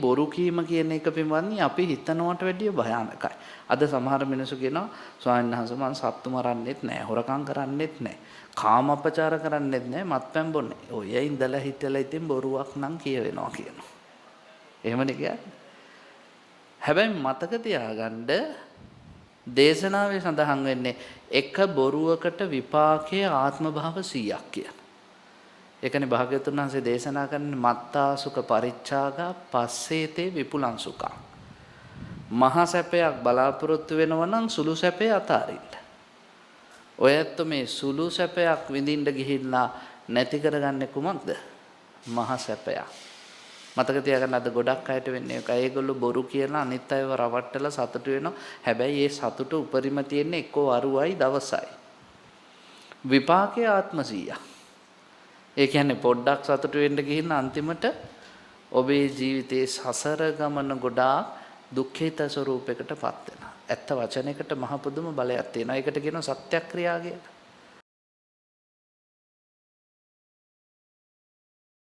බොරු කීම කියන එක පිළිබඳව අපි හිතනවට වැඩිය භයානකයි. අද සමහර මිනිස්සු කියනවා ස්වාමීන් වහන්සේ මම සත්තු මරන්නෙත් නැහැ, හොරකම් කරන්නෙත් නැහැ, කාමපචාර කරන්නෙත් නැහැ, මත්පැන් බොන්නේ. ඔය ඉඳලා හිටලා ඉතින් බොරුවක් නම් කියවෙනවා කියනවා. එහෙමනේ කියන්නේ. හැබැයි මතක තියාගන්න දේශනාවේ සඳහන් වෙන්නේ එක බොරුවකට විපාකයේ ආත්ම භාව 100ක් කියලා. ඒකනේ භාග්‍යවතුන් වහන්සේ දේශනා කරන්නේ මත්තාසුක පරිච්ඡාගා පස්සේතේ විපුලං සුඛං. මහා සැපයක් බලාපොරොත්තු වෙනවා නම් සුළු සැපේ අතාරින්න. ඔයත් මේ සුළු සැපයක් විඳින්න ගිහිල්ලා නැති කරගන්නේ කුමක්ද? මහා සැපයක්. මතක තියාගන්න අද ගොඩක් අයට වෙන්නේ ඒකයි. ඒගොල්ලෝ බොරු කියලා අනිත් අයව රවට්ටලා සතුටු වෙනවා. හැබැයි ඒ සතුට උපරිම තියෙන්නේ එක්කෝ අරුවයි දවසයි. විපාකයේ ආත්ම 100ක්. ඒ කියන්නේ පොඩ්ඩක් සතුටු වෙන්න ගිහින් අන්තිමට ඔබේ ජීවිතයේ සසර ගමන ගොඩාක් දුක්ඛිත ස්වරූපයකටපත් වෙනවා. ඇත්ත වචනයකට මහ පුදුම බලයක් තියෙනවා. ඒකට කියනවා සත්‍යක්‍රියා කියලා.